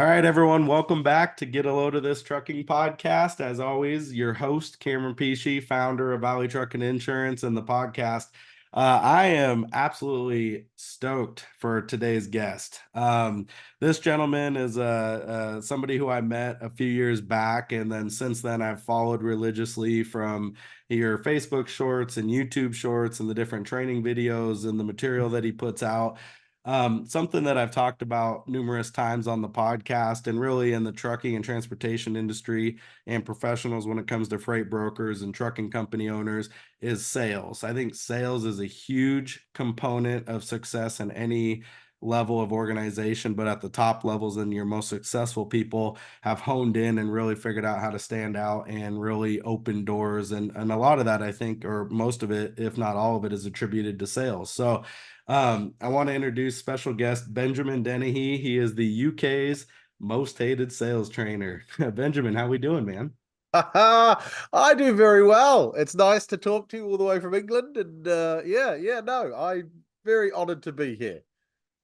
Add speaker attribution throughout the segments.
Speaker 1: All right, everyone, welcome back to Get a Load of This Trucking Podcast. As always, your host, Cameron Pechia, founder of Valley Trucking Insurance and the podcast. I am absolutely stoked for today's guest. This gentleman is somebody who I met a few years back, and then since then I've followed religiously from your Facebook shorts and YouTube shorts and the different training videos and the material that he puts out. Something that I've talked about numerous times on the podcast and really in the trucking and transportation industry and professionals when it comes to freight brokers and trucking company owners is sales. I think sales is a huge component of success in any level of organization, but at the top levels and your most successful people have honed in and really figured out how to stand out and really open doors. And a lot of that, I think, or most of it, if not all of it, is attributed to sales. So I want to introduce special guest Benjamin Dennehy. He is the UK's most hated sales trainer. Benjamin, how we doing, man?
Speaker 2: I do very well. It's nice to talk to you all the way from England, and no, I'm very honored to be here.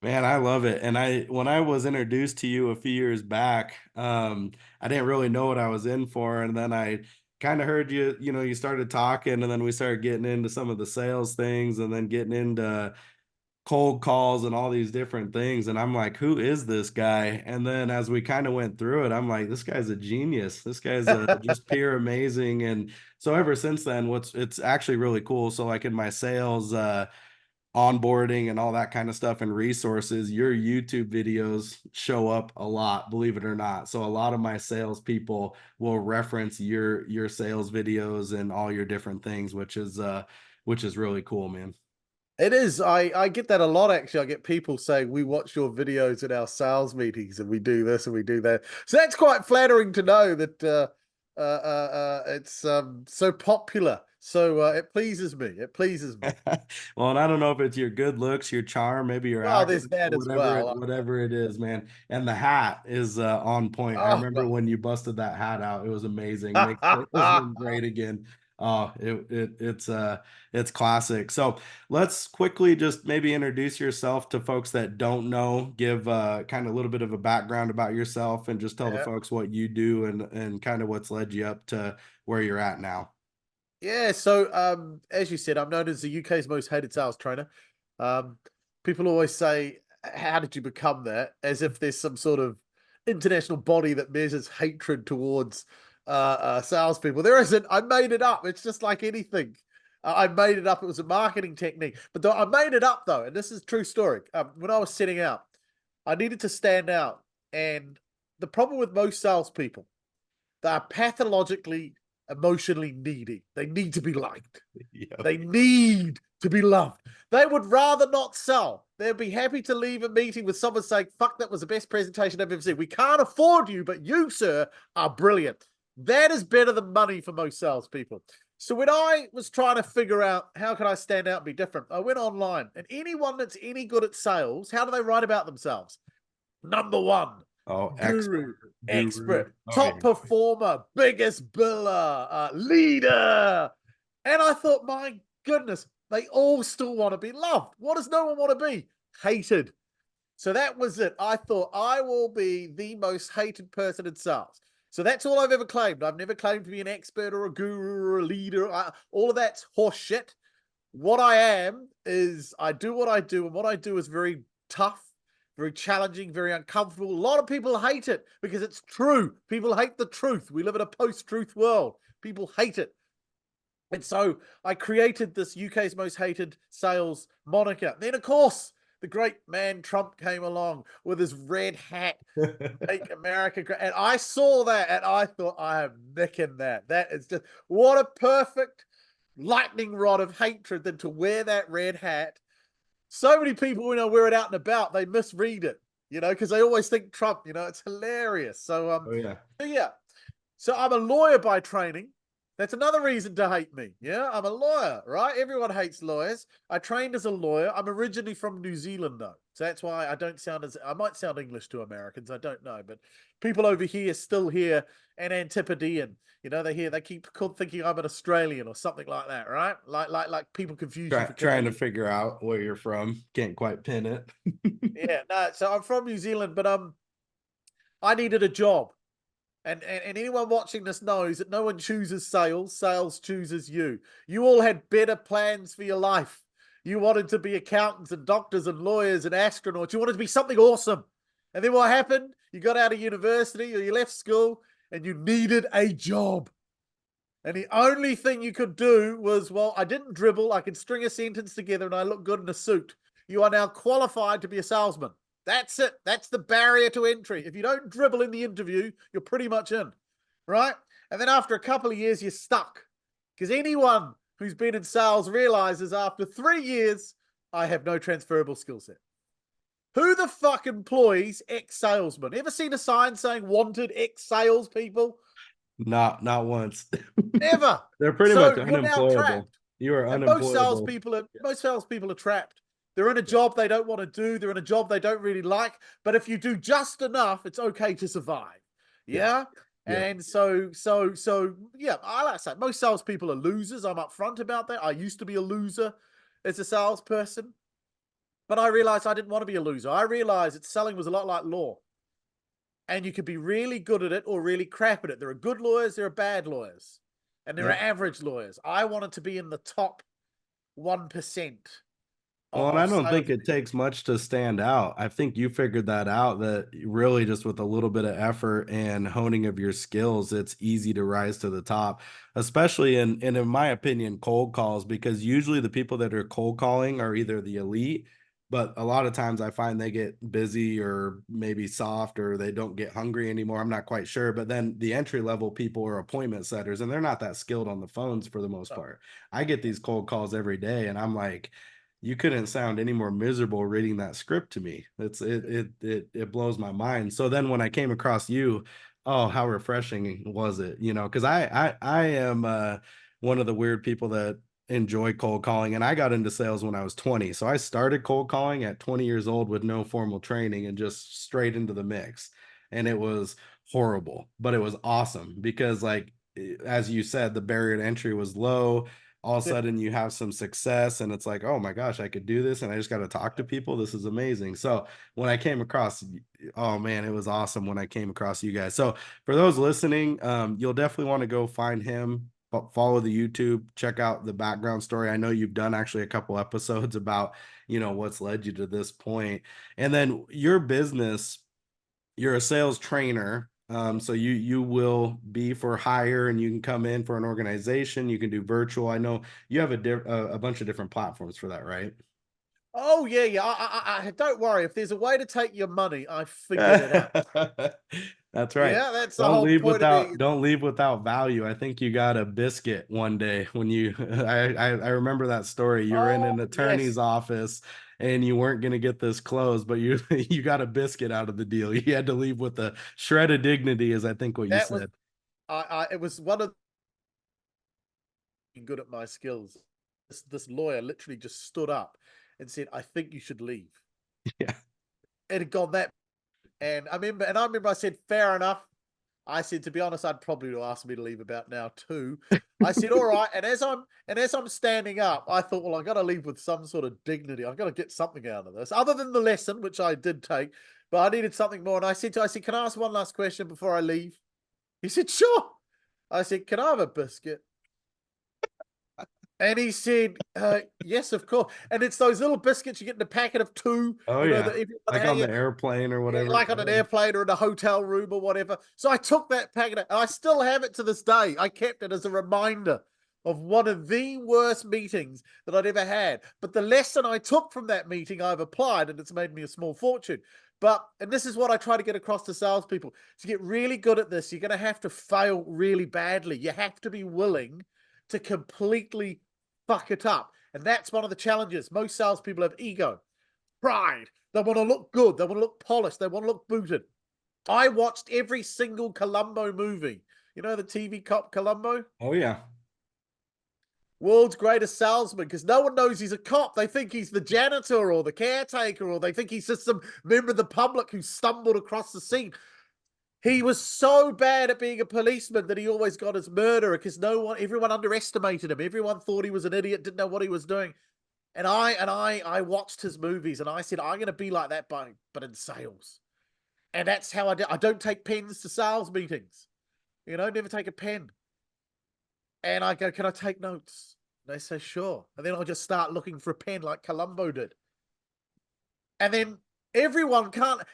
Speaker 1: Man, I love it. And when I was introduced to you a few years back, I didn't really know what I was in for. And then I kind of heard you started talking, and then we started getting into some of the sales things and then getting into cold calls and all these different things. And I'm like, who is this guy? And then as we kind of went through it, I'm like, this guy's a genius. This guy's just pure amazing. And so ever since then, it's actually really cool. So like in my sales, onboarding and all that kind of stuff and resources, your YouTube videos show up a lot, believe it or not. So a lot of my sales people will reference your sales videos and all your different things, which is really cool, man.
Speaker 2: It is. I get that a lot, actually. I get people saying, we watch your videos at our sales meetings and we do this and we do that. So that's quite flattering to know that it's so popular. So it pleases me. It pleases me.
Speaker 1: Well, and I don't know if it's your good looks, your charm, maybe your
Speaker 2: Well, there's
Speaker 1: accent,
Speaker 2: that as
Speaker 1: whatever
Speaker 2: well.
Speaker 1: whatever it is, man. And the hat is on point. I
Speaker 2: Oh,
Speaker 1: remember when you busted that hat out. It was amazing. Makes sales look great again. It's classic. So let's quickly just maybe introduce yourself to folks that don't know. Give kind of a little bit of a background about yourself and just tell the
Speaker 2: yeah.
Speaker 1: folks what you do and kind of what's led you up to where you're at now.
Speaker 2: Yeah, so as you said, I'm known as the UK's most hated sales trainer. Um, People always say, "How did you become that?" As if there's some sort of international body that measures hatred towards salespeople. There isn't. I made it up. It's just like anything. I made it up. It was a marketing technique, but I made it up though, and this is a true story. When I was setting out, I needed to stand out, and the problem with most salespeople, they are pathologically emotionally needy. They need to be liked.
Speaker 1: Yeah.
Speaker 2: They need to be loved. They would rather not sell. They'd be happy to leave a meeting with someone saying, fuck, that was the best presentation I've ever seen. We can't afford you, but you, sir, are brilliant. That is better than money for most salespeople. So when I was trying to figure out how can I stand out and be different, I went online, and anyone that's any good at sales, how do they write about themselves? Number one,
Speaker 1: Oh, expert,
Speaker 2: guru,
Speaker 1: guru.
Speaker 2: expert,
Speaker 1: Oh, yeah.
Speaker 2: top performer, biggest biller, leader. And I thought, my goodness, they all still want to be loved. What does no one want to be? Hated. So that was it. I thought I will be the most hated person in sales. So that's all I've ever claimed. I've never claimed to be an expert or a guru or a leader. All of that's horse shit. What I am is I do what I do, and what I do is very tough, very challenging, very uncomfortable. A lot of people hate it because it's true. People hate the truth. We live in a post-truth world. People hate it. And so I created this UK's most hated sales moniker. Then, of course, the great man Trump came along with his red hat, make America great. And I saw that and I thought, I am nicking that. That is just what a perfect lightning rod of hatred than to wear that red hat. So many people, wear it out and about, they misread it, because they always think Trump, it's hilarious. So,
Speaker 1: Oh, yeah.
Speaker 2: yeah. So I'm a lawyer by training. That's another reason to hate me. Yeah, I'm a lawyer, right? Everyone hates lawyers. I trained as a lawyer. I'm originally from New Zealand, though. So that's why I don't sound as, I might sound English to Americans. I don't know. But people over here still hear an Antipodean. They keep thinking I'm an Australian or something like that, right? Like people confuse you for
Speaker 1: Trying to
Speaker 2: Canadian.
Speaker 1: figure out where you're from. Can't quite pin it.
Speaker 2: Yeah, no. So I'm from New Zealand, but I needed a job. And anyone watching this knows that no one chooses sales. Sales chooses you. You all had better plans for your life. You wanted to be accountants and doctors and lawyers and astronauts. You wanted to be something awesome. And then what happened? You got out of university or you left school and you needed a job. And the only thing you could do was, well, I didn't dribble. I could string a sentence together and I look good in a suit. You are now qualified to be a salesman. That's it. That's the barrier to entry. If you don't dribble in the interview, you're pretty much in, right? And then after a couple of years, you're stuck. Because anyone who's been in sales realizes after 3 years, I have no transferable skill set. Who the fuck employs ex-salesmen? Ever seen a sign saying wanted ex-salespeople?
Speaker 1: Not once.
Speaker 2: Never.
Speaker 1: They're pretty much
Speaker 2: So you're now
Speaker 1: unemployable.
Speaker 2: trapped.
Speaker 1: You are
Speaker 2: And most
Speaker 1: unemployable.
Speaker 2: salespeople are trapped. They're in a job they don't want to do. They're in a job they don't really like. But if you do just enough, it's okay to survive.
Speaker 1: Yeah.
Speaker 2: Yeah.
Speaker 1: Yeah.
Speaker 2: And yeah, I like to say most salespeople are losers. I'm upfront about that. I used to be a loser as a salesperson, but I realized I didn't want to be a loser. I realized that selling was a lot like law. And you could be really good at it or really crap at it. There are good lawyers, there are bad lawyers, and there are
Speaker 1: Yeah.
Speaker 2: average lawyers. I wanted to be in the top 1%
Speaker 1: Well, and I
Speaker 2: of
Speaker 1: don't think it
Speaker 2: salespeople.
Speaker 1: takes much to stand out. I think you figured that out, that really just with a little bit of effort and honing of your skills, it's easy to rise to the top, especially in my opinion, cold calls, because usually the people that are cold calling are either the elite, but a lot of times I find they get busy or maybe soft or they don't get hungry anymore. I'm not quite sure. But then the entry level people are appointment setters and they're not that skilled on the phones for the most
Speaker 2: No,
Speaker 1: part. I get
Speaker 2: no.
Speaker 1: these cold calls every day and I'm like, you couldn't sound any more miserable reading that script to me. It blows my mind. So then when I came across you, oh, how refreshing was it? You know, because I am one of the weird people that enjoy cold calling, and I got into sales when I was 20. So I started cold calling at 20 years old with no formal training and just straight into the mix. And it was horrible, but it was awesome because like as you said, the barrier to entry was low. All of a
Speaker 2: Yeah.
Speaker 1: sudden you have some success and it's like, oh my gosh, I could do this and I just got to talk to people. This is amazing. So when I came across, oh man, it was awesome when I came across you guys. So for those listening, you'll definitely want to go find him, follow the YouTube, check out the background story. I know you've done actually a couple episodes about, you know, what's led you to this point. And then your business, you're a sales trainer. So you will be for hire and you can come in for an organization. You can do virtual. I know you have a bunch of different platforms for that, right?
Speaker 2: Oh, yeah, yeah. Don't worry. If there's a way to take your money, I figured it out.
Speaker 1: That's right.
Speaker 2: Yeah, that's the whole point of me.
Speaker 1: Don't leave without value. I think you got a biscuit one day when you I remember that story. You were in
Speaker 2: Oh,
Speaker 1: an
Speaker 2: yes.
Speaker 1: attorney's office and you weren't going to get this closed, but you you got a biscuit out of the deal. You had to leave with a shred of dignity, is I think what you
Speaker 2: That was
Speaker 1: said.
Speaker 2: it was one of the good at my skills. This lawyer literally just stood up and said, I think you should leave.
Speaker 1: Yeah.
Speaker 2: It had gone that. And I remember I said, fair enough. I said, to be honest, I'd probably have asked me to leave about now too. I said, all right. And as I'm standing up, I thought, well, I got to leave with some sort of dignity. I've got to get something out of this, other than the lesson, which I did take. But I needed something more. And I said, can I ask one last question before I leave? He said, sure. I said, can I have a biscuit? And he said, yes, of course. And it's those little biscuits you get in a packet of two,
Speaker 1: Oh
Speaker 2: that
Speaker 1: yeah.
Speaker 2: everyone
Speaker 1: Like on the airplane or
Speaker 2: yeah,
Speaker 1: whatever.
Speaker 2: like on an airplane or in a hotel room or whatever. So I took that packet and I still have it to this day. I kept it as a reminder of one of the worst meetings that I'd ever had. But the lesson I took from that meeting, I've applied and it's made me a small fortune. And this is what I try to get across to salespeople. To get really good at this, you're going to have to fail really badly. You have to be willing to completely fuck it up. And that's one of the challenges. Most salespeople have ego, pride. They want to look good. They want to look polished. They want to look booted. I watched every single Columbo movie. You know the TV cop Columbo?
Speaker 1: Oh yeah.
Speaker 2: World's greatest salesman, because no one knows he's a cop. They think he's the janitor or the caretaker, or they think he's just some member of the public who stumbled across the scene. He was so bad at being a policeman that he always got his murderer because everyone underestimated him. Everyone thought he was an idiot, didn't know what he was doing. And I watched his movies and I said, I'm going to be like that, but in sales. And that's how I do. I don't take pens to sales meetings. Never take a pen. And I go, can I take notes? And they say, sure. And then I'll just start looking for a pen like Columbo did. And then everyone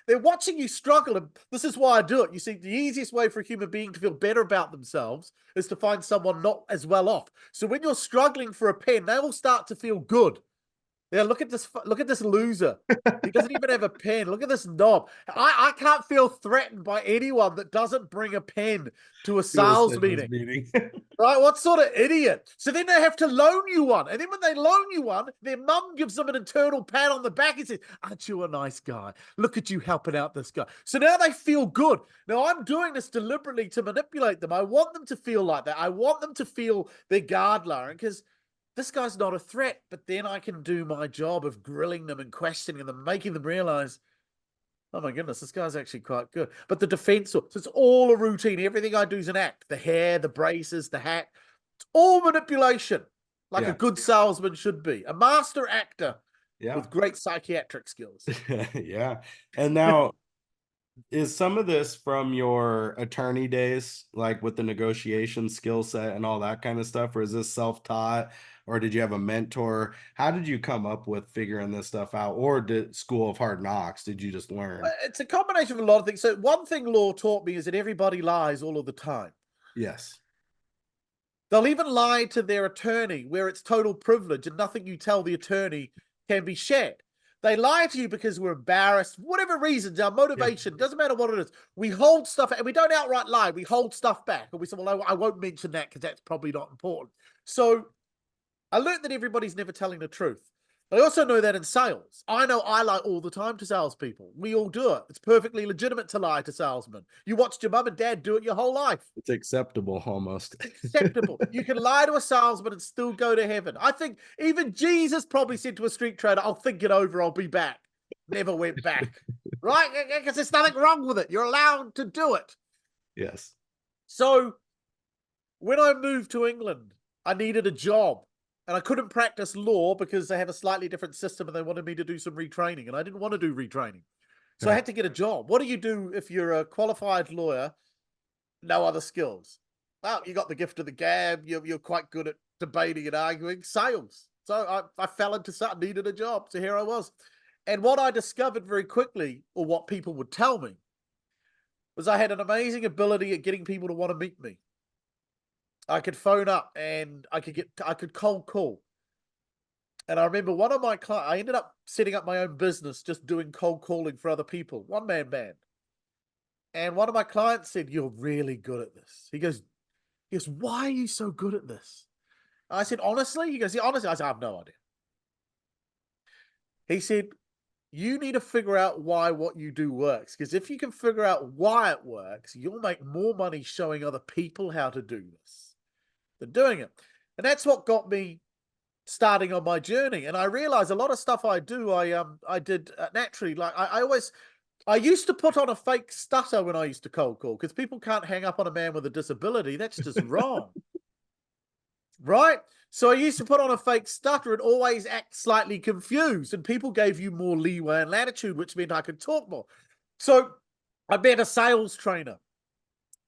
Speaker 2: they're watching you struggle. And this is why I do it. You see, the easiest way for a human being to feel better about themselves is to find someone not as well off. So when you're struggling for a pen, they will start to feel good. Yeah, look at this loser. He doesn't even have a pen. Look at this knob. I can't feel threatened by anyone that doesn't bring a pen to a
Speaker 1: To a
Speaker 2: sales
Speaker 1: sales
Speaker 2: meeting.
Speaker 1: meeting.
Speaker 2: Right? What sort of idiot? So then they have to loan you one. And then when they loan you one, their mum gives them an internal pat on the back and says, aren't you a nice guy? Look at you helping out this guy. So now they feel good. Now I'm doing this deliberately to manipulate them. I want them to feel like that. I want them to feel their guard lowering because this guy's not a threat. But then I can do my job of grilling them and questioning them, making them realize, oh my goodness, this guy's actually quite good. But the defense, so it's all a routine. Everything I do is an act. The hair, the braces, the hat. It's all manipulation, like a
Speaker 1: Yeah.
Speaker 2: good salesman should be. A master actor
Speaker 1: Yeah.
Speaker 2: with great psychiatric skills.
Speaker 1: Yeah. And now, is some of this from your attorney days, like with the negotiation skill set and all that kind of stuff, or is this self-taught, or did you have a mentor? How did you come up with figuring this stuff out, or did School of Hard Knocks? Did you just learn?
Speaker 2: It's a combination of a lot of things. So one thing law taught me is that everybody lies all of the time.
Speaker 1: Yes.
Speaker 2: They'll even lie to their attorney where it's total privilege and nothing you tell the attorney can be shared. They lie to you because we're embarrassed, whatever reasons, our motivation, doesn't matter what it is. We hold stuff, and we don't outright lie. We hold stuff back. And we say, well, I won't mention that because that's probably not important. So I learned that everybody's never telling the truth. I also know that in sales. I know I lie all the time to salespeople. We all do it. It's perfectly legitimate to lie to salesmen. You watched your mum and dad do it your whole life.
Speaker 1: It's acceptable almost.
Speaker 2: Acceptable. You can lie to a salesman and still go to heaven. I think even Jesus probably said to a street trader, I'll think it over, I'll be back. Never went back. Right? Because there's nothing wrong with it. You're allowed to do it.
Speaker 1: Yes.
Speaker 2: So when I moved to England, I needed a job. And I couldn't practice law because they have a slightly different system and they wanted me to do some retraining. And I didn't want to do retraining. So I had to get a job. What do you do if you're a qualified lawyer, no other skills? Well, you got the gift of the gab. You're quite good at debating and arguing. Sales. So I fell into something, needed a job. So here I was. And what I discovered very quickly, or what people would tell me, was I had an amazing ability at getting people to want to meet me. I could phone up and I could cold call. And I remember one of my clients, I ended up setting up my own business, just doing cold calling for other people, one-man band. And one of my clients said, you're really good at this. He goes, why are you so good at this? I said, honestly? He goes, yeah, honestly. I said, I have no idea. He said, you need to figure out why what you do works. Because if you can figure out why it works, you'll make more money showing other people how to do this than doing it. And that's what got me starting on my journey. And I realized a lot of stuff I do, I did naturally. Like I used to put on a fake stutter when I used to cold call because people can't hang up on a man with a disability. That's just wrong. Right? So I used to put on a fake stutter and always act slightly confused, and people gave you more leeway and latitude, which meant I could talk more. So I met a sales trainer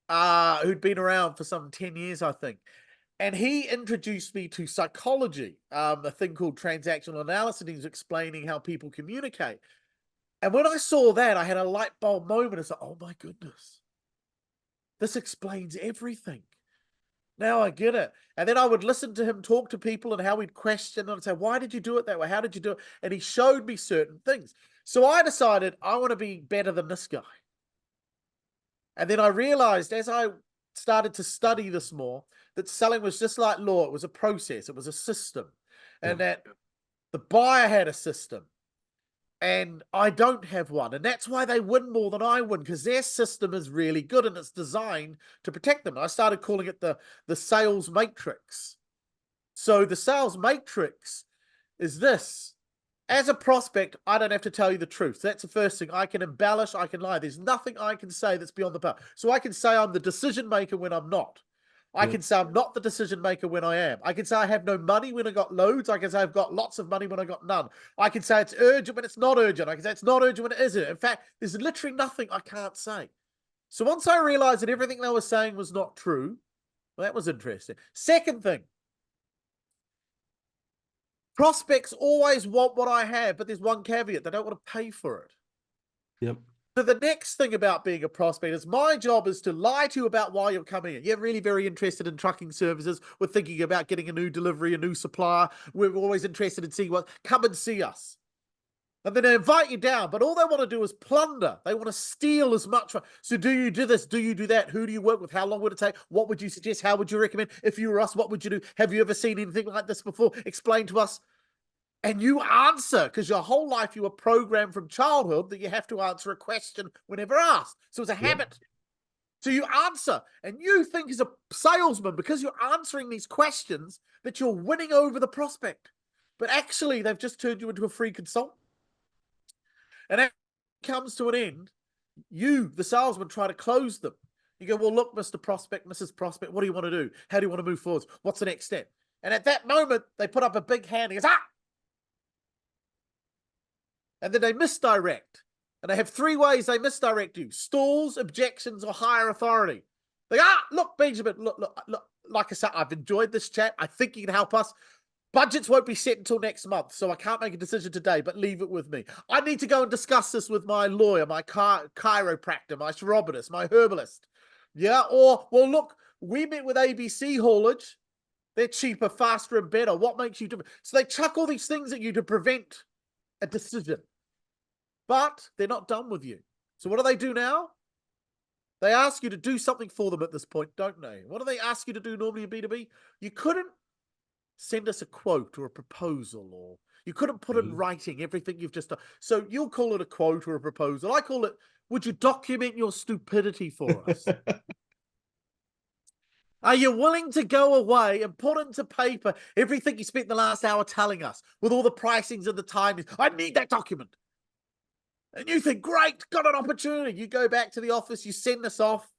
Speaker 2: who'd been around for some 10 years, I think. And he introduced me to psychology, a thing called transactional analysis. He was explaining how people communicate. And when I saw that, I had a light bulb moment. It's like, oh my goodness, this explains everything. Now I get it. And then I would listen to him talk to people and how he'd question and I'd say, why did you do it that way? How did you do it? And he showed me certain things. So I decided I want to be better than this guy. And then I realized as I started to study this more, that selling was just like law. It was a process. It was a system. And that the buyer had a system. And I don't have one. And that's why they win more than I win, because their system is really good and it's designed to protect them. I started calling it the sales matrix. So the sales matrix is this. As a prospect, I don't have to tell you the truth. That's the first thing. I can embellish, I can lie. There's nothing I can say that's beyond the power. So I can say I'm the decision maker when I'm not. I
Speaker 1: Yep.
Speaker 2: can say I'm not the decision maker when I am. I can say I have no money when I got loads. I can say I've got lots of money when I got none. I can say it's urgent when it's not urgent. I can say it's not urgent when it isn't. In fact, there's literally nothing I can't say. So once I realized that everything they were saying was not true, well, that was interesting. Second thing, prospects always want what I have, but there's one caveat: they don't want to pay for it.
Speaker 1: Yep.
Speaker 2: So the next thing about being a prospect is my job is to lie to you about why you're coming in. You're really very interested in trucking services. We're thinking about getting a new delivery, a new supplier. We're always interested in seeing what. Come and see us. And then they invite you down, but all they want to do is plunder. They want to steal as much. So do you do this? Do you do that? Who do you work with? How long would it take? What would you suggest? How would you recommend? If you were us, what would you do? Have you ever seen anything like this before? Explain to us. And you answer, because your whole life you were programmed from childhood that you have to answer a question whenever asked. So it's a
Speaker 1: Yep.
Speaker 2: habit. So you answer, and you think as a salesman, because you're answering these questions, that you're winning over the prospect. But actually, they've just turned you into a free consultant. And that comes to an end. You, the salesman, try to close them. You go, well, look, Mr. Prospect, Mrs. Prospect, what do you want to do? How do you want to move forward? What's the next step? And at that moment, they put up a big hand. He goes, ah! And then they misdirect. And they have three ways they misdirect you: stalls, objections, or higher authority. They go, look, Benjamin, look. Like I said, I've enjoyed this chat. I think you can help us. Budgets won't be set until next month, so I can't make a decision today, but leave it with me. I need to go and discuss this with my lawyer, my chiropractor, my chiropodist, my herbalist. Yeah, or, well, look, we met with ABC Haulage. They're cheaper, faster, and better. What makes you different? So they chuck all these things at you to prevent a decision. But they're not done with you. So what do they do now? They ask you to do something for them at this point, don't they? What do they ask you to do normally in B2B? You couldn't send us a quote or a proposal, or you couldn't put in writing everything you've just done. So you'll call it a quote or a proposal. I call it, would you document your stupidity for us? Are you willing to go away and put into paper everything you spent the last hour telling us with all the pricings and the timings? I need that document. And you think, great, got an opportunity. You go back to the office, you send this off.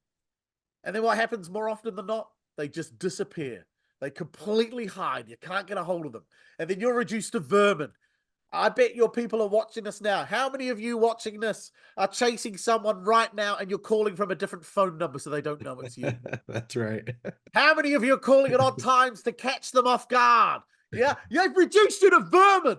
Speaker 2: And then what happens more often than not? They just disappear. They completely hide. You can't get a hold of them. And then you're reduced to vermin. I bet your people are watching this now. How many of you watching this are chasing someone right now and you're calling from a different phone number so they don't know it's you?
Speaker 1: That's right.
Speaker 2: How many of you are calling at odd times to catch them off guard? Yeah, you've reduced you to vermin.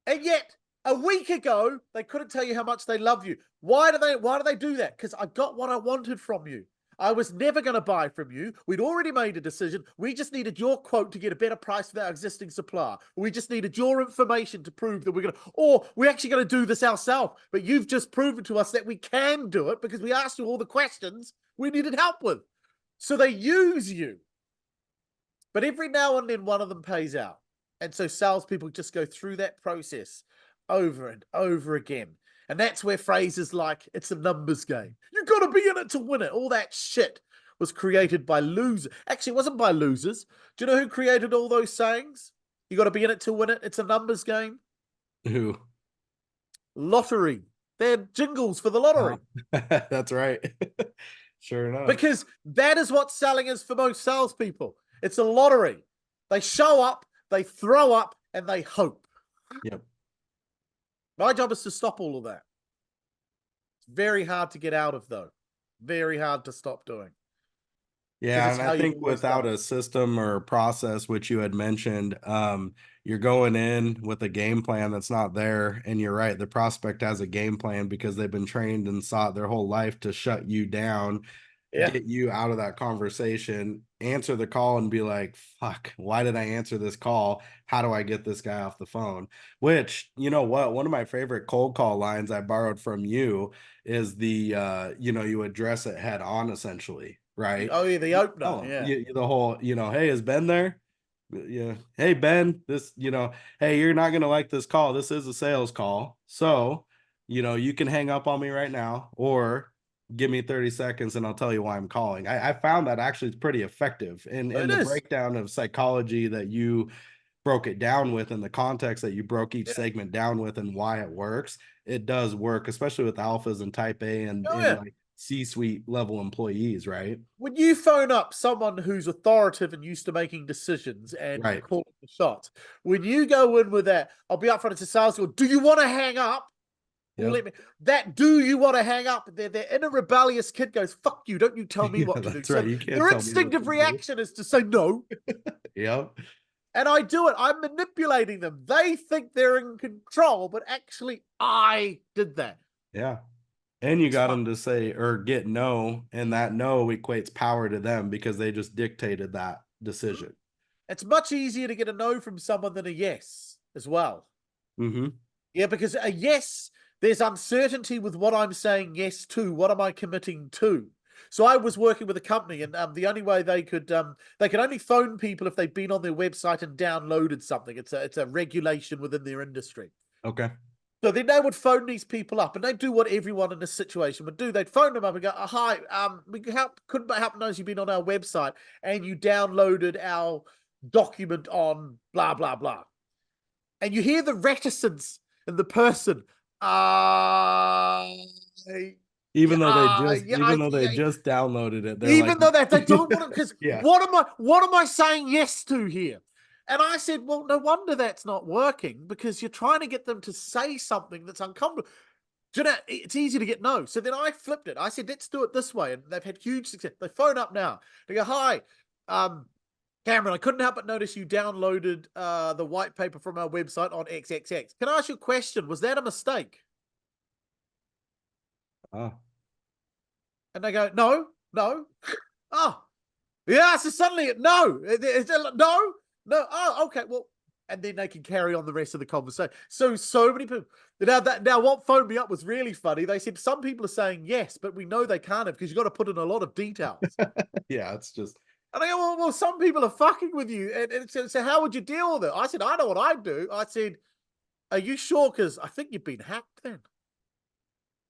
Speaker 2: And yet, a week ago, they couldn't tell you how much they love you. Why do they do that? Because I got what I wanted from you. I was never going to buy from you. We'd already made a decision. We just needed your quote to get a better price for our existing supplier. We just needed your information to prove that we're going to, or we're actually going to do this ourselves. But you've just proven to us that we can do it because we asked you all the questions we needed help with. So they use you. But every now and then one of them pays out. And so salespeople just go through that process over and over again. And that's where phrases like, it's a numbers game. You've got to be in it to win it. All that shit was created by losers. Actually, it wasn't by losers. Do you know who created all those sayings? You got to be in it to win it. It's a numbers game.
Speaker 1: Who?
Speaker 2: Lottery. They're jingles for the lottery.
Speaker 1: That's right. Sure enough.
Speaker 2: Because that is what selling is for most salespeople. It's a lottery. They show up, they throw up, and they hope.
Speaker 1: Yep.
Speaker 2: My job is to stop all of that. It's very hard to get out of, though. Very hard to stop doing.
Speaker 1: Yeah,
Speaker 2: It's
Speaker 1: and
Speaker 2: how
Speaker 1: I
Speaker 2: you've
Speaker 1: think
Speaker 2: always done
Speaker 1: without
Speaker 2: it.
Speaker 1: a system or a process, which you had mentioned, you're going in with a game plan that's not there. And you're right, the prospect has a game plan because they've been trained and sought their whole life to shut you down,
Speaker 2: Yeah.
Speaker 1: get you out of that conversation, answer the call and be like, fuck, why did I answer this call? How do I get this guy off the phone? Which, you know what, one of my favorite cold call lines I borrowed from you is the you address it head on, essentially, right?
Speaker 2: Oh, yeah, the opener.
Speaker 1: Oh,
Speaker 2: Yeah.
Speaker 1: the whole, hey, is Ben there? Yeah. Hey, Ben, hey, you're not going to like this call. This is a sales call. So, you can hang up on me right now or give me 30 seconds and I'll tell you why I'm calling. I found that actually it's pretty effective in
Speaker 2: It
Speaker 1: the
Speaker 2: is.
Speaker 1: breakdown of psychology that you broke it down with, and the context that you broke each
Speaker 2: Yeah.
Speaker 1: segment down with and why it works. It does work, especially with alphas and type A and
Speaker 2: Oh,
Speaker 1: in
Speaker 2: yeah.
Speaker 1: like C-suite level employees, right?
Speaker 2: When you phone up someone who's authoritative and used to making decisions and
Speaker 1: Right.
Speaker 2: calling the shots, when you go in with that, I'll be upfront. It's a sales call. Do you want to hang up? Well,
Speaker 1: Yep.
Speaker 2: let me. That do you want to hang up? Their inner rebellious kid goes, "Fuck you! Don't you tell me
Speaker 1: Yeah,
Speaker 2: what to do."
Speaker 1: that's right.
Speaker 2: So
Speaker 1: You can't
Speaker 2: their
Speaker 1: tell me what to
Speaker 2: instinctive
Speaker 1: do.
Speaker 2: reaction is to say no,
Speaker 1: Yep.
Speaker 2: and I do it. I'm manipulating them. They think they're in control, but actually, I did that.
Speaker 1: Yeah. And you
Speaker 2: It's
Speaker 1: got
Speaker 2: fun.
Speaker 1: them to say or get no, and that no equates power to them because they just dictated that
Speaker 2: Mhm.
Speaker 1: decision.
Speaker 2: It's much easier to get a no from someone than a yes as well.
Speaker 1: Mm-hmm.
Speaker 2: Yeah, because a yes, there's uncertainty with what I'm saying yes to. What am I committing to? So I was working with a company, and the only way they could only phone people if they'd been on their website and downloaded something. It's a regulation within their industry.
Speaker 1: Okay.
Speaker 2: So then they would phone these people up, and they do what everyone in this situation would do. They'd phone them up and go, oh, "Hi, we couldn't help knows you've been on our website and you downloaded our document on blah blah blah." And you hear the reticence in the person. Uh, yeah, yeah,
Speaker 1: Even though they
Speaker 2: yeah.
Speaker 1: just downloaded it, they're like,
Speaker 2: Even though they don't want it, because
Speaker 1: yeah.
Speaker 2: what am I saying yes to here? And I said, well, no wonder that's not working because you're trying to get them to say something that's uncomfortable. Do you know, it's easy to get no. So then I flipped it. I said, let's do it this way. And they've had huge success. They phone up now. They go, hi, um, Cameron, I couldn't help but notice you downloaded the white paper from our website on XXX. Can I ask you a question? Was that a mistake?
Speaker 1: Oh,
Speaker 2: And they go, no, no. Oh, yeah. So suddenly, no, no, no. Oh, okay. Well, and then they can carry on the rest of the conversation. So many people. Now, what phoned me up was really funny. They said some people are saying yes, but we know they can't have because you've got to put in a lot of details.
Speaker 1: yeah. It's just
Speaker 2: And I go, well, some people are fucking with you. And so how would you deal with it? I said, I know what I'd do. I said, are you sure? Because I think you've been hacked then.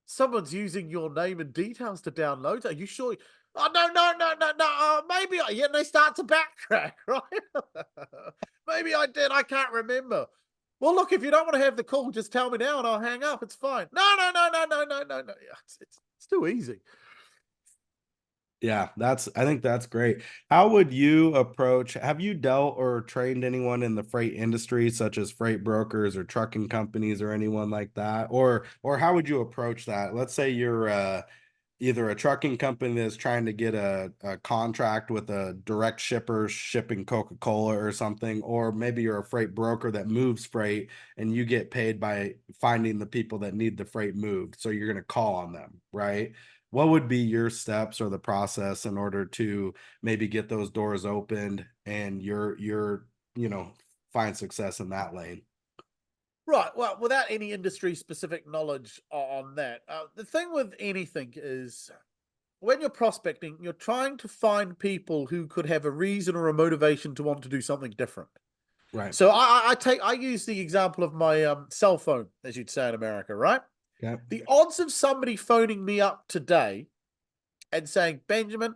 Speaker 2: Someone's using your name and details to download. Are you sure? Oh, no, no, no, no, no. Maybe I, yeah, and they start to backtrack, right? Maybe I did. I can't remember. Well, look, if you don't want to have the call, just tell me now and I'll hang up. It's fine. No, no, no, no, no, no, no, no. Yeah, it's too easy.
Speaker 1: yeah, I think that's great. How would you approach, have you dealt or trained anyone in the freight industry, such as freight brokers or trucking companies or anyone like that? Or how would you approach that? Let's say you're either a trucking company that's trying to get a contract with a direct shipper shipping Coca-Cola or something, or maybe you're a freight broker that moves freight and you get paid by finding the people that need the freight moved. So you're going to call on them, right? What would be your steps or the process in order to maybe get those doors opened and you know, find success in that lane?
Speaker 2: Right. Well, without any industry specific knowledge on that, the thing with anything is when you're prospecting, you're trying to find people who could have a reason or a motivation to want to do something different.
Speaker 1: Right.
Speaker 2: So I use the example of my cell phone, as you'd say in America, right?
Speaker 1: Okay.
Speaker 2: The odds of somebody phoning me up today and saying, Benjamin,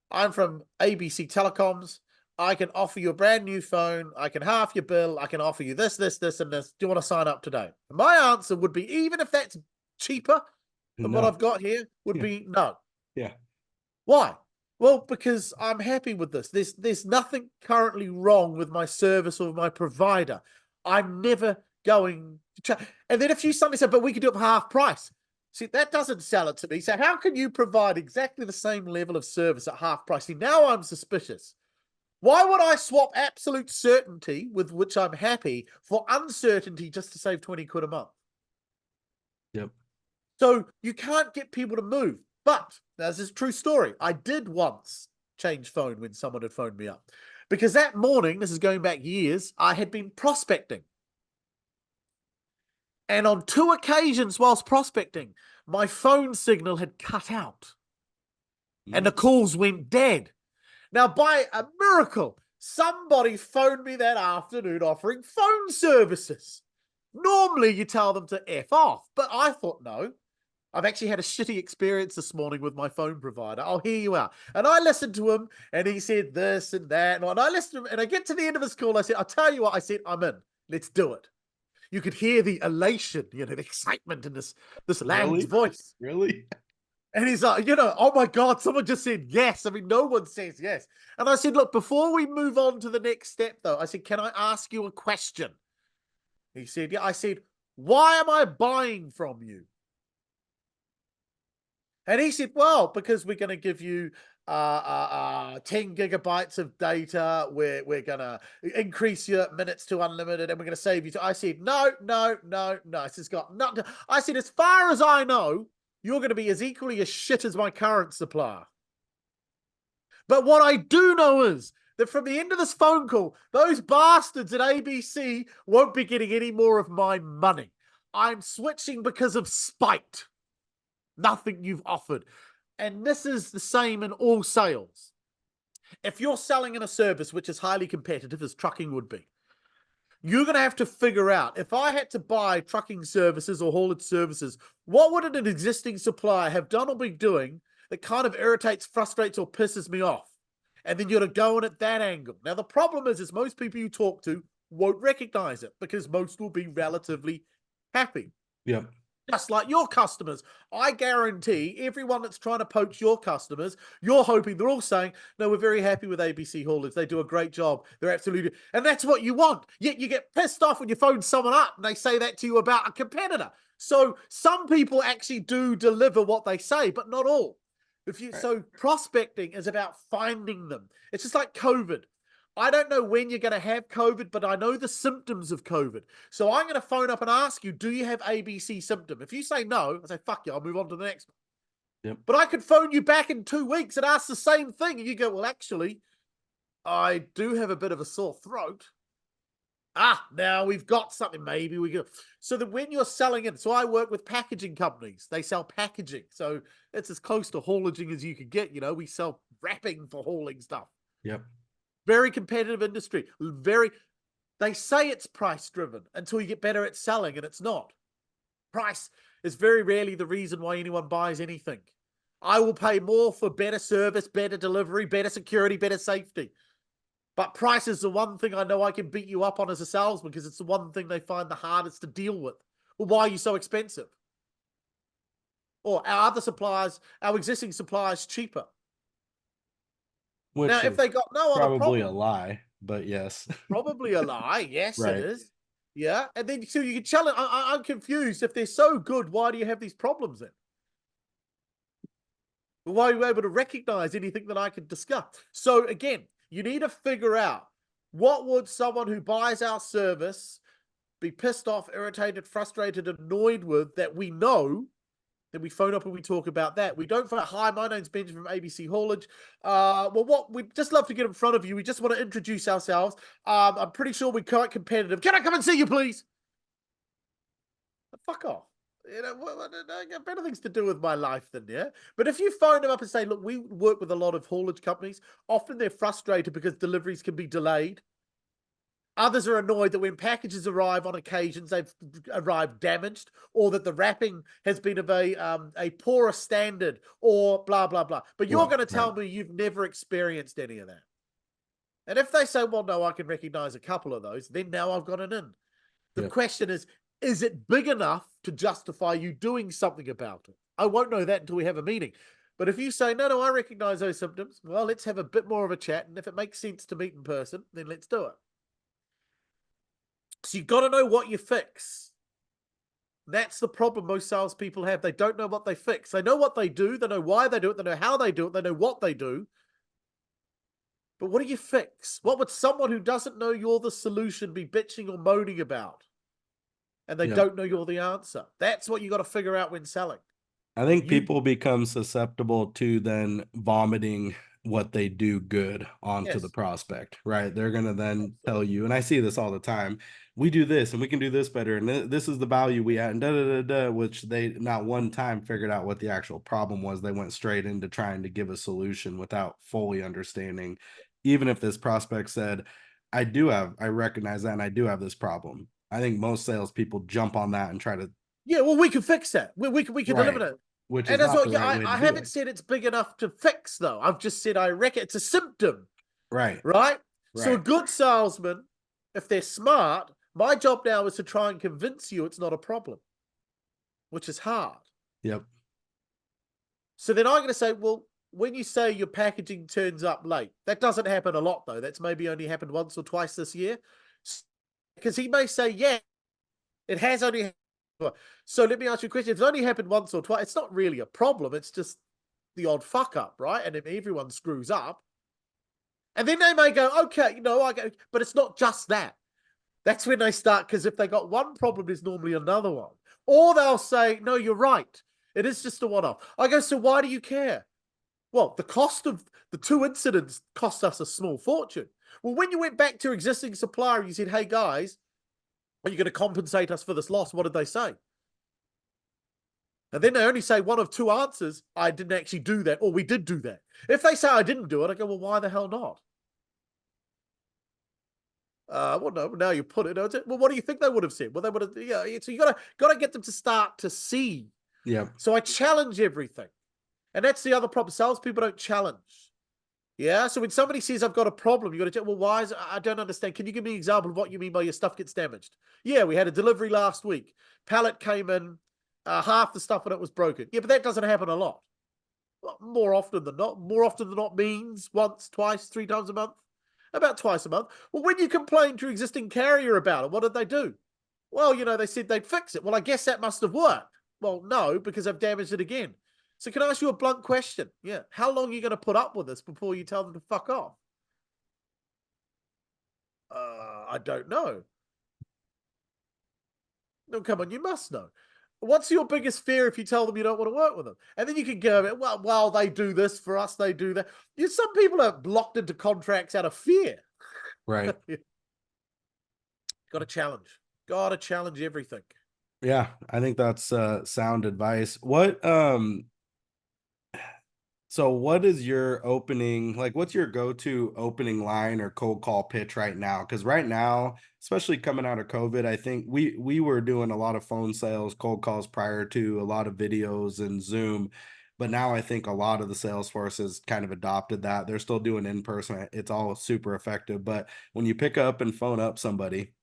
Speaker 2: I'm from ABC Telecoms. I can offer you a brand new phone. I can half your bill. I can offer you this, this, this, and this. Do you want to sign up today? And my answer would be, even if that's cheaper than what
Speaker 1: No.
Speaker 2: I've got here, would
Speaker 1: Yeah.
Speaker 2: be no.
Speaker 1: Yeah.
Speaker 2: Why? Well, because I'm happy with this. There's nothing currently wrong with my service or my provider. I'm never going to and then if you suddenly say, but we could do it for half price. See, that doesn't sell it to me. So how can you provide exactly the same level of service at half price? See, now I'm suspicious. Why would I swap absolute certainty with which I'm happy for uncertainty just to save 20 quid a month?
Speaker 1: Yep.
Speaker 2: So you can't get people to move. But this is a true story. I did once change phone when someone had phoned me up. Because that morning, this is going back years, I had been prospecting. And on two occasions whilst prospecting, my phone signal had cut out and the
Speaker 1: Mm.
Speaker 2: calls went dead. Now, by a miracle, somebody phoned me that afternoon offering phone services. Normally, you tell them to F off, but I thought, no, I've actually had a shitty experience this morning with my phone provider. I'll hear you out. And I listened to him and he said this and that. And I listened to him and I get to the end of his call. I said, I'll tell you what, I said, I'm in. Let's do it. You could hear the elation, the excitement in this lad's
Speaker 1: Really?
Speaker 2: voice.
Speaker 1: Really?
Speaker 2: And he's like, oh my God, someone just said yes. I mean, no one says yes. And I said, look, before we move on to the next step, though, I said, can I ask you a question? He said, yeah. I said, why am I buying from you? And he said, well, because we're going to give you 10 gigabytes of data. We're going to increase your minutes to unlimited and we're going to save you. I said, no, no, no, no. This has got nothing. I said, as far as I know, you're going to be as equally as shit as my current supplier. But what I do know is that from the end of this phone call, those bastards at ABC won't be getting any more of my money. I'm switching because of spite. Nothing you've offered. And this is the same in all sales. If you're selling in a service which is highly competitive, as trucking would be, you're going to have to figure out, if I had to buy trucking services or haulage services, what would an existing supplier have done or been doing that kind of irritates, frustrates, or pisses me off? And then you're going to go in at that angle. Now, the problem is most people you talk to won't recognize it because most will be relatively happy.
Speaker 1: Yep.
Speaker 2: Just like your customers. I guarantee everyone that's trying to poach your customers, you're hoping they're all saying, no, we're very happy with ABC Haulage. They do a great job. They're absolutely, and that's what you want. Yet you get pissed off when you phone someone up and they say that to you about a competitor. So some people actually do deliver what they say, but not all. So prospecting is about finding them. It's just like COVID. I don't know when you're going to have COVID, but I know the symptoms of COVID. So I'm going to phone up and ask you, do you have ABC symptom? If you say no, I say, fuck you, I'll move on to the next one.
Speaker 1: Yep.
Speaker 2: But I could phone you back in 2 weeks and ask the same thing. And you go, well, actually, I do have a bit of a sore throat. Now we've got something. Maybe we go. So that when you're selling it, so I work with packaging companies. They sell packaging. So it's as close to haulaging as you can get. We sell wrapping for hauling stuff.
Speaker 1: Yep.
Speaker 2: Very competitive industry. They say it's price driven until you get better at selling, and it's not. Price is very rarely the reason why anyone buys anything. I will pay more for better service, better delivery, better security, better safety. But price is the one thing I know I can beat you up on as a salesman because it's the one thing they find the hardest to deal with. Well, why are you so expensive? Or our other suppliers, our existing suppliers, cheaper.
Speaker 1: Which
Speaker 2: Now, if they got no other
Speaker 1: probably
Speaker 2: problem,
Speaker 1: a lie, but yes.
Speaker 2: probably a lie. Yes, it
Speaker 1: Right.
Speaker 2: is. Yeah. And then so you can challenge. I'm confused. If they're so good, why do you have these problems then? Why are you able to recognize anything that I could discuss? So again, you need to figure out what would someone who buys our service be pissed off, irritated, frustrated, annoyed with that we know. Then we phone up and we talk about that. We don't phone, hi, my name's Benjamin from ABC Haulage. We'd just love to get in front of you. We just want to introduce ourselves. I'm pretty sure we're quite competitive. Can I come and see you, please? Fuck off. I got better things to do with my life than, yeah. But if you phone them up and say, look, we work with a lot of haulage companies. Often they're frustrated because deliveries can be delayed. Others are annoyed that when packages arrive on occasions, they've arrived damaged, or that the wrapping has been of a poorer standard, or blah, blah, blah. But you're going to tell me you've never experienced any of that. And if they say, well, no, I can recognize a couple of those, then now I've got an in. The question is it big enough to justify you doing something about it? I won't know that until we have a meeting. But if you say, no, I recognize those symptoms, well, let's have a bit more of a chat. And if it makes sense to meet in person, then let's do it. So you've got to know what you fix. That's the problem most salespeople have. They don't know what they fix. They know what they do. They know why they do it. They know how they do it. They know what they do. But what do you fix? What would someone who doesn't know you're the solution be bitching or moaning about? And they don't know you're the answer. That's what you got to figure out when selling.
Speaker 1: I think people become susceptible to then vomiting what they do good onto the prospect, right? They're going to then tell you, and I see this all the time, we do this and we can do this better. And this is the value we add, and da, da, da, da, which they not one time figured out what the actual problem was. They went straight into trying to give a solution without fully understanding. Even if this prospect said, I recognize that and I do have this problem. I think most salespeople jump on that and try to.
Speaker 2: Yeah, well, we can fix that. We can eliminate it.
Speaker 1: Which is not the right way to
Speaker 2: I
Speaker 1: do
Speaker 2: haven't
Speaker 1: it.
Speaker 2: said it's big enough to fix, though. I've just said I reckon it's a symptom.
Speaker 1: Right.
Speaker 2: So a good salesman, if they're smart, my job now is to try and convince you it's not a problem, which is hard.
Speaker 1: Yep.
Speaker 2: So then I'm going to say, well, when you say your packaging turns up late, that doesn't happen a lot though. That's maybe only happened once or twice this year. Because he may say, yeah, it has only happened. So let me ask you a question. If it's only happened once or twice, it's not really a problem. It's just the odd fuck up, right? And if everyone screws up, and then they may go, okay, I go, but it's not just that. That's when they start, because if they got one problem, there's normally another one. Or they'll say, no, you're right. It is just a one-off. I go, so why do you care? Well, the cost of the two incidents cost us a small fortune. Well, when you went back to your existing supplier, you said, hey, guys, are you going to compensate us for this loss? What did they say? And then they only say one of two answers. I didn't actually do that, or we did do that. If they say I didn't do it, I go, well, why the hell not? Well, no, now you put it. Well, what do you think they would have said? Well, they would have, yeah. So you gotta get them to start to see.
Speaker 1: Yep.
Speaker 2: So I challenge everything. And that's the other problem. Salespeople don't challenge. Yeah. So when somebody says I've got a problem, you got to, well, why is it? I don't understand. Can you give me an example of what you mean by your stuff gets damaged? Yeah, we had a delivery last week. Pallet came in, half the stuff in it was broken. Yeah, but that doesn't happen a lot. Well, more often than not. More often than not means once, twice, 3 times a month. About twice a month. Well, when you complained to your existing carrier about it, what did they do? Well, they said they'd fix it. Well, I guess that must have worked. Well, no, because I've damaged it again. So can I ask you a blunt question? Yeah. How long are you going to put up with this before you tell them to fuck off? I don't know. No, come on, you must know. What's your biggest fear if you tell them you don't want to work with them? And then you can go, well, they do this for us, they do that. Some people are locked into contracts out of fear.
Speaker 1: Right.
Speaker 2: Got to challenge. Got to challenge everything.
Speaker 1: Yeah, I think that's sound advice. So what is your opening, like what's your go-to opening line or cold call pitch right now? Because right now, especially coming out of COVID, I think we were doing a lot of phone sales, cold calls prior to a lot of videos and Zoom. But now I think a lot of the sales force has kind of adopted that. They're still doing in person. It's all super effective. But when you pick up and phone up somebody,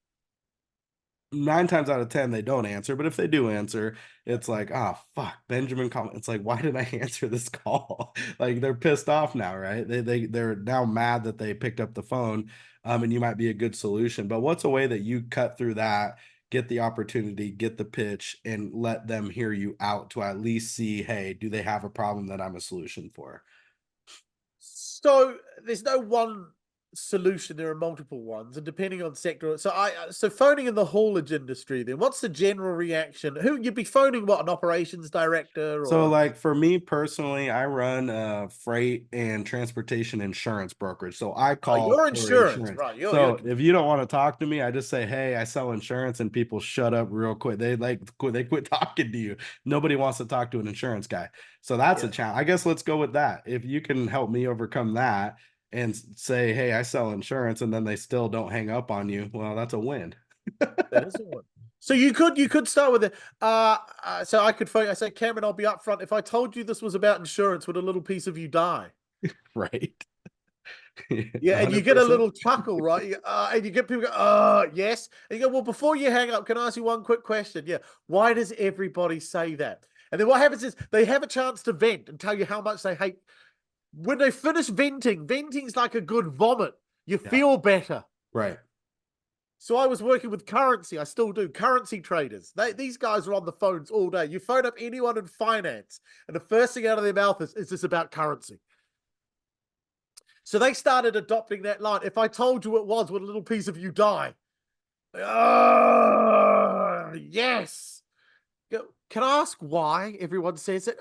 Speaker 1: 9 times out of 10 they don't answer, but if they do answer, it's like, oh fuck, Benjamin call. It's like, why did I answer this call? Like they're pissed off now, right? They're now mad that they picked up the phone. And you might be a good solution. But what's a way that you cut through that, get the opportunity, get the pitch, and let them hear you out to at least see, hey, do they have a problem that I'm a solution for?
Speaker 2: So there's no one solution. There are multiple ones, and depending on sector. So phoning in the haulage industry. Then, what's the general reaction? Who you'd be phoning? What, an operations director
Speaker 1: So,
Speaker 2: or?
Speaker 1: like for me personally, I run a freight and transportation insurance brokerage. So I
Speaker 2: Oh,
Speaker 1: call
Speaker 2: your
Speaker 1: for
Speaker 2: insurance,
Speaker 1: insurance.
Speaker 2: right? You're
Speaker 1: So if you don't want to talk to me, I just say, "Hey, I sell insurance," and people shut up real quick. They quit talking to you. Nobody wants to talk to an insurance guy. So that's a
Speaker 2: yeah.
Speaker 1: challenge. I guess let's go with that. If you can help me overcome that and say, "Hey, I sell insurance," and then they still don't hang up on you, well, that's a win.
Speaker 2: That is a one. So you could start with it. So I could phone. I say, Cameron, I'll be upfront. If I told you this was about insurance, would a little piece of you die?
Speaker 1: Right.
Speaker 2: Yeah, and you get a
Speaker 1: 100%.
Speaker 2: little chuckle, right? And you get people go, oh, yes. And you go, well, before you hang up, can I ask you one quick question? Yeah. Why does everybody say that? And then what happens is they have a chance to vent and tell you how much they hate. When they finish venting, venting's like a good vomit. You
Speaker 1: Yeah.
Speaker 2: feel better.
Speaker 1: Right.
Speaker 2: So I was working with currency. I still do. Currency traders. These guys are on the phones all day. You phone up anyone in finance, and the first thing out of their mouth is this about currency? So they started adopting that line. If I told you it was, would a little piece of you die? Yes. Can I ask why everyone says it?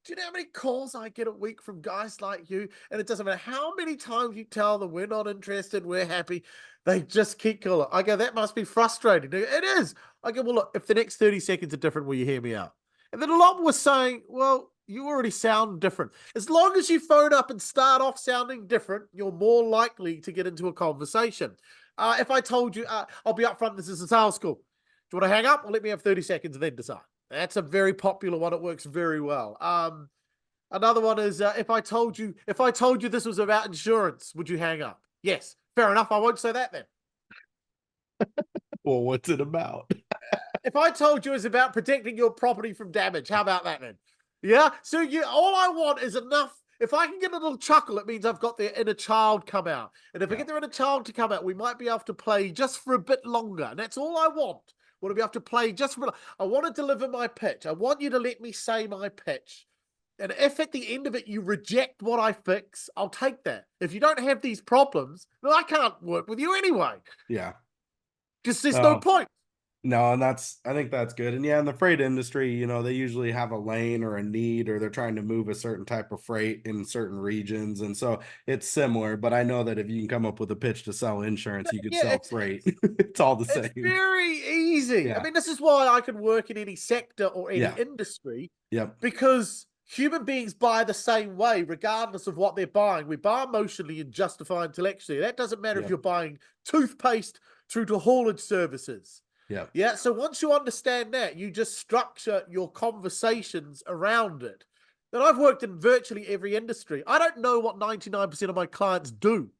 Speaker 2: Do you know how many calls I get a week from guys like you? And it doesn't matter how many times you tell them we're not interested, we're happy. They just keep calling. I go, that must be frustrating. It is. I go, well, look, if the next 30 seconds are different, will you hear me out? And then a lot were saying, well, you already sound different. As long as you phone up and start off sounding different, you're more likely to get into a conversation. If I told you, I'll be upfront, this is a sales call. Do you want to hang up or let me have 30 seconds and then decide? That's a very popular one. It works very well. Another one is if I told you this was about insurance, would you hang up? Yes. Fair enough. I won't say that then.
Speaker 1: Well, what's it about?
Speaker 2: If I told you it's about protecting your property from damage, how about that then? Yeah. So all I want is enough. If I can get a little chuckle, it means I've got their inner child come out. And if I
Speaker 1: Yeah.
Speaker 2: get their inner child to come out, we might be able to play just for a bit longer. And that's all I want. Want to be able to play just for. I want to deliver my pitch. I want you to let me say my pitch. And if at the end of it you reject what I fix, I'll take that. If you don't have these problems, then I can't work with you anyway.
Speaker 1: Yeah.
Speaker 2: Just there's no
Speaker 1: Oh,
Speaker 2: point.
Speaker 1: no, and I think that's good. And yeah, in the freight industry, they usually have a lane or a need, or they're trying to move a certain type of freight in certain regions. And so it's similar, but I know that if you can come up with a pitch to sell insurance, you could
Speaker 2: Yeah,
Speaker 1: sell freight. It's all the
Speaker 2: it's
Speaker 1: same.
Speaker 2: very easy. I
Speaker 1: Yeah.
Speaker 2: mean, this is why I can work in any sector or any
Speaker 1: Yeah.
Speaker 2: industry,
Speaker 1: Yep.
Speaker 2: because human beings buy the same way, regardless of what they're buying. We buy emotionally and justify intellectually. That doesn't matter if
Speaker 1: Yep.
Speaker 2: you're buying toothpaste through to haulage services.
Speaker 1: Yep.
Speaker 2: Yeah. So once you understand that, you just structure your conversations around it. And I've worked in virtually every industry. I don't know what 99% of my clients do,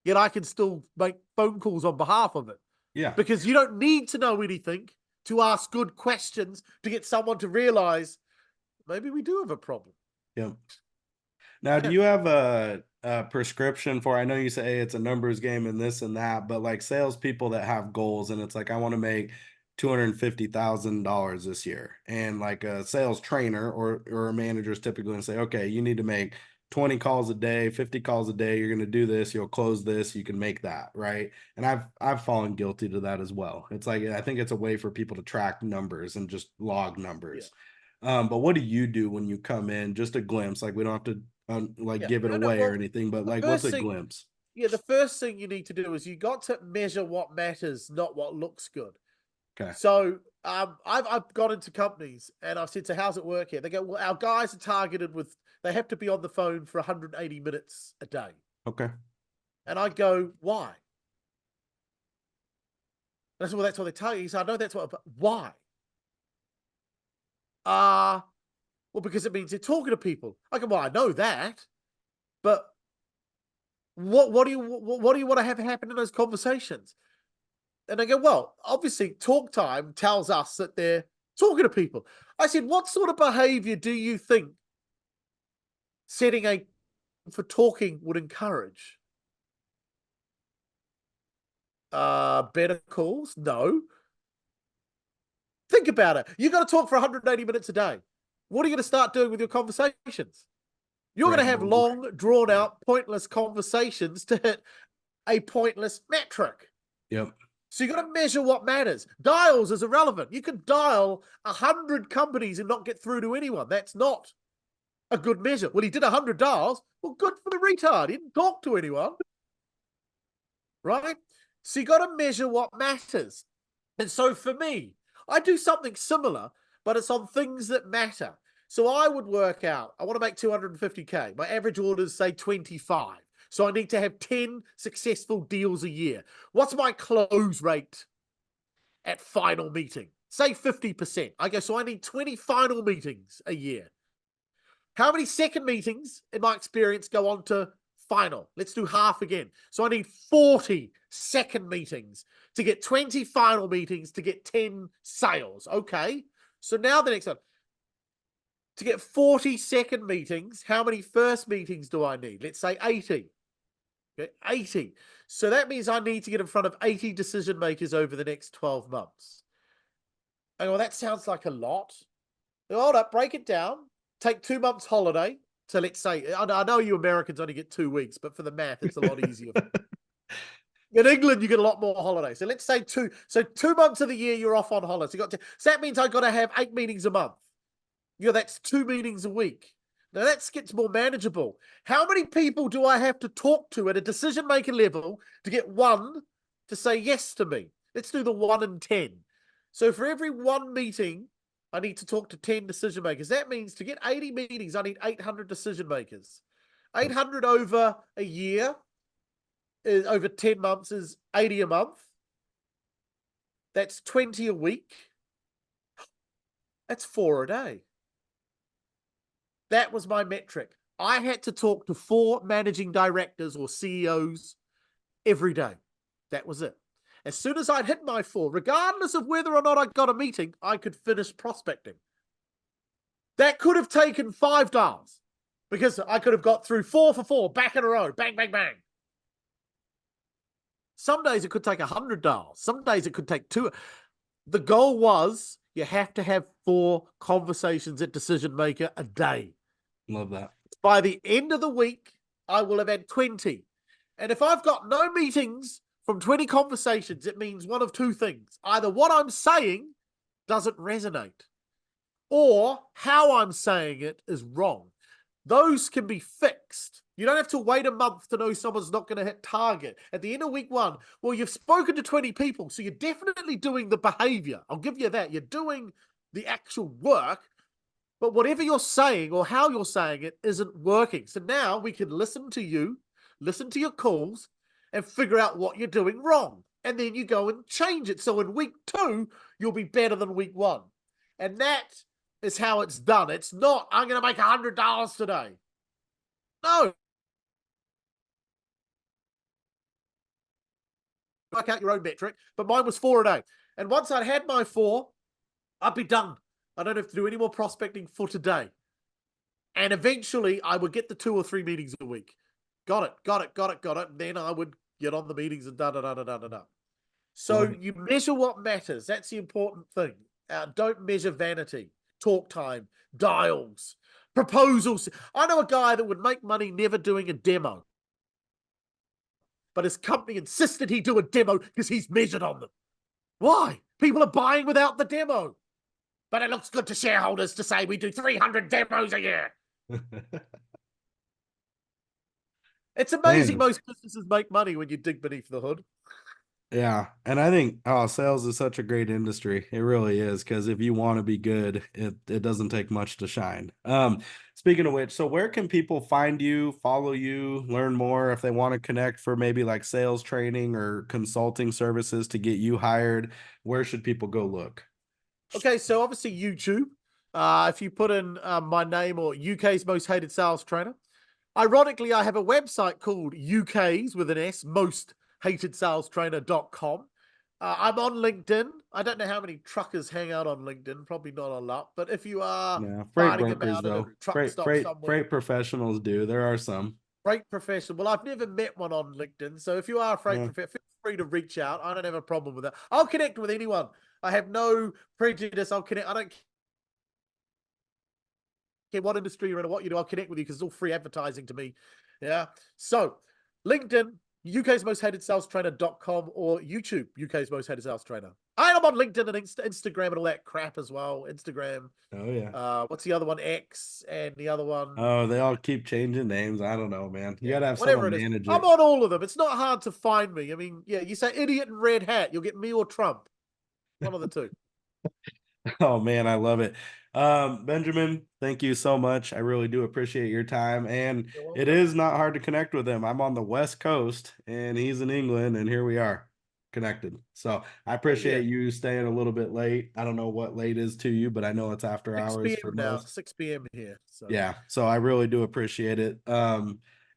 Speaker 2: yet I can still make phone calls on behalf of it,
Speaker 1: Yeah.
Speaker 2: because you don't need to know anything to ask good questions to get someone to realize maybe we do have a problem.
Speaker 1: Yep. Now, do
Speaker 2: Yeah.
Speaker 1: you have a prescription for? I know you say it's a numbers game and this and that, but like salespeople that have goals, and it's like I want to make $250,000 this year, and like a sales trainer or a manager is typically going to say, okay, you need to make 20 calls a day, 50 calls a day. You're going to do this. You'll close this. You can make that, right? And I've fallen guilty to that as well. It's like I think it's a way for people to track numbers and just log
Speaker 2: Yeah.
Speaker 1: numbers. But what do you do when you come in? Just a glimpse, like we don't have to like
Speaker 2: Yeah.
Speaker 1: give it
Speaker 2: No, no.
Speaker 1: away or
Speaker 2: Well,
Speaker 1: anything, but
Speaker 2: the
Speaker 1: like what's
Speaker 2: first
Speaker 1: a
Speaker 2: thing,
Speaker 1: glimpse?
Speaker 2: yeah, the first thing you need to do is you got to measure what matters, not what looks good.
Speaker 1: Okay.
Speaker 2: So I've gone into companies and I've said, so how's it work here? They go, well, our guys are targeted with, they have to be on the phone for 180 minutes a day.
Speaker 1: Okay.
Speaker 2: And I go, why? And I said, well, that's what they tell you. He said, I know that's what, but why? Well, because it means they're talking to people. I go, well, I know that, but what do you want to have happen in those conversations? And I go, well, obviously, talk time tells us that they're talking to people. I said, what sort of behavior do you think setting a for talking would encourage? Better calls? No. Think about it. You got to talk for 180 minutes a day. What are you going to start doing with your conversations? You're going to
Speaker 1: Writing
Speaker 2: have
Speaker 1: them.
Speaker 2: long, drawn
Speaker 1: Yeah.
Speaker 2: out, pointless conversations to hit a pointless metric.
Speaker 1: Yep.
Speaker 2: So you got to measure what matters. Dials is irrelevant. You could dial 100 companies and not get through to anyone. That's not a good measure. Well, he did 100 dials. Well, good for the retard. He didn't talk to anyone, right? So you got to measure what matters. And so for me, I do something similar, but it's on things that matter. So I would work out, I want to make 250K. My average orders say 25. So I need to have 10 successful deals a year. What's my close rate at final meeting? Say 50%. I go, so I need 20 final meetings a year. How many second meetings, in my experience, go on to final? Let's do half again. So I need 40 second meetings to get 20 final meetings to get 10 sales. Okay. So now the next one. To get 40 second meetings, how many first meetings do I need? Let's say 80. Okay, 80. So that means I need to get in front of 80 decision makers over the next 12 months. And well, that sounds like a lot. Hold up, break it down. Take 2 months holiday. So let's say, I know you Americans only get 2 weeks, but for the math, it's a lot easier. In England, you get a lot more holidays. So let's say two. So 2 months of the year, you're off on holiday. So that means I've got to have 8 meetings a month. That's 2 meetings a week. Now that gets more manageable. How many people do I have to talk to at a decision-maker level to get one to say yes to me? Let's do the 1 in 10. So for every one meeting, I need to talk to 10 decision makers. That means to get 80 meetings, I need 800 decision makers. 800 over a year, is over 10 months is 80 a month. That's 20 a week. That's 4 a day. That was my metric. I had to talk to 4 managing directors or CEOs every day. That was it. As soon as I'd hit my 4, regardless of whether or not I got a meeting, I could finish prospecting. That could have taken 5 dials because I could have got through 4 for 4 back in a row. Bang, bang, bang. Some days it could take 100 dials. Some days it could take 2. The goal was you have to have 4 conversations at Decision Maker a day.
Speaker 1: Love that.
Speaker 2: By the end of the week, I will have had 20. And if I've got no meetings from 20 conversations, it means one of two things. Either what I'm saying doesn't resonate, or how I'm saying it is wrong. Those can be fixed. You don't have to wait a month to know someone's not going to hit target. At the end of week 1, well, you've spoken to 20 people, so you're definitely doing the behavior. I'll give you that. You're doing the actual work, but whatever you're saying or how you're saying it isn't working. So now we can listen to you, listen to your calls, and figure out what you're doing wrong. And then you go and change it. So in week 2, you'll be better than week 1. And that is how it's done. It's not, I'm going to make $100 today. No. Work out your own metric, but mine was 4 a day. And once I'd had my 4, I'd be done. I don't have to do any more prospecting for today. And eventually I would get the 2 or 3 meetings a week. Got it. And then I would get on the meetings and da. So you measure what matters. That's the important thing. Don't measure vanity, talk time, dials, proposals. I know a guy that would make money never doing a demo, but his company insisted he do a demo because he's measured on them. Why? People are buying without the demo. But it looks good to shareholders to say we do 300 demos a year. It's amazing
Speaker 1: Man,
Speaker 2: most businesses make money when you dig beneath the hood.
Speaker 1: yeah. And I think sales is such a great industry. It really is, because if you want to be good, it doesn't take much to shine. Speaking of which, so where can people find you, follow you, learn more if they want to connect for maybe like sales training or consulting services to get you hired? Where should people go look?
Speaker 2: Okay, so obviously YouTube. If you put in my name or UK's most hated sales trainer. Ironically, I have a website called UK's with an S, most hated sales trainer.com. I'm on LinkedIn. I don't know how many truckers hang out on LinkedIn. Probably not a lot. But if you are
Speaker 1: Yeah, freight
Speaker 2: fighting
Speaker 1: brokers
Speaker 2: about it, a
Speaker 1: though.
Speaker 2: truck
Speaker 1: Freight
Speaker 2: stop
Speaker 1: freight
Speaker 2: somewhere,
Speaker 1: freight professionals do. There are some.
Speaker 2: freight professional. Well, I've never met one on LinkedIn. So if you are a freight
Speaker 1: Yeah.
Speaker 2: professional, feel free to reach out. I don't have a problem with that. I'll connect with anyone. I have no prejudice. I'll connect. I don't care what industry you're in or what you do. I'll connect with you because it's all free advertising to me. Yeah. So LinkedIn, UK's most hated sales trainer.com, or YouTube, UK's most hated sales trainer. I'm on LinkedIn and Instagram and all that crap as well. Instagram.
Speaker 1: Oh yeah.
Speaker 2: What's the other one? X, and the other one.
Speaker 1: Oh, they all keep changing names. I don't know, man. You
Speaker 2: Yeah,
Speaker 1: gotta have
Speaker 2: whatever
Speaker 1: someone
Speaker 2: it is.
Speaker 1: manage
Speaker 2: I'm
Speaker 1: it.
Speaker 2: on all of them. It's not hard to find me. I mean, yeah, you say idiot and red hat, you'll get me or Trump. One of the two.
Speaker 1: Oh man, I love it. Benjamin, thank you so much. I really do appreciate your time. And
Speaker 2: You're
Speaker 1: it
Speaker 2: welcome.
Speaker 1: is not hard to connect with him. I'm on the West Coast and he's in England, and here we are connected. So I
Speaker 2: Oh, yeah.
Speaker 1: appreciate you staying a little bit late. I don't know what late is to you, but I know it's after
Speaker 2: 6
Speaker 1: hours
Speaker 2: p.m.
Speaker 1: for
Speaker 2: now,
Speaker 1: most.
Speaker 2: 6 p.m. here. So
Speaker 1: Yeah, so I really do appreciate it.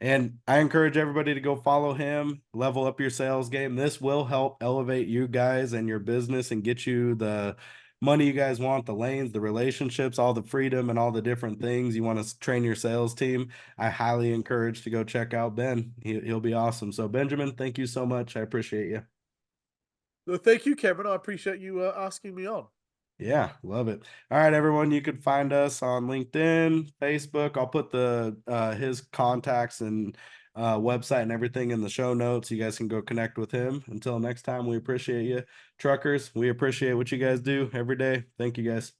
Speaker 1: And I encourage everybody to go follow him, level up your sales game. This will help elevate you guys and your business and get you the money you guys want, the lanes, the relationships, all the freedom and all the different things you want to train your sales team. I highly encourage to go check out Ben. He'll be awesome. So Benjamin, thank you so much. I appreciate you.
Speaker 2: well, thank you, Cameron. I appreciate you asking me on.
Speaker 1: Yeah, love it. All right, everyone, you can find us on LinkedIn, Facebook. I'll put the his contacts and website and everything in the show notes. You guys can go connect with him. Until next time, we appreciate you, truckers. We appreciate what you guys do every day. Thank you, guys.